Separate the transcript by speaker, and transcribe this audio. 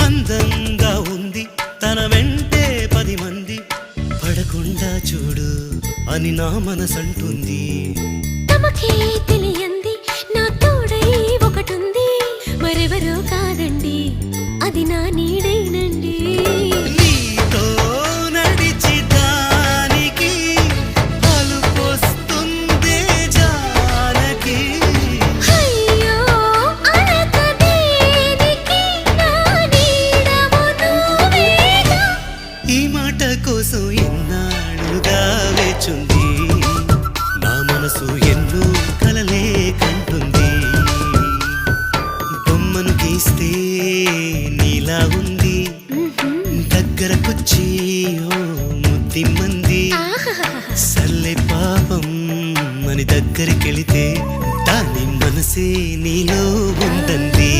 Speaker 1: అందంగా ఉంది తన వెంటే 10 మంది పడకుండా చూడు అని నా మనసంటుంది.
Speaker 2: తమకే తెలియంది నా తోడై ఒకటుంది, మరెవరో కాదండి అది నా నీడైనండి.
Speaker 1: నీతో నడిచి దానికి అలుపొస్తుందే జానకి.
Speaker 2: అయ్యో అనక దేనికి నా నీడవు నువ్వేగా.
Speaker 1: ఈ మాట కోసం ఎన్నాళ్ళుగా వేచుంది నా మనసు, ఎన్నో కలలే కంటుంది. బొమ్మను గీస్తే నీలా ఉంది, దగ్గరకొచ్చి ఓ ముద్దిమ్మంది. సల్లే పాపం అని దగ్గరికెళితే దాని మనసే నీలో ఉందంది.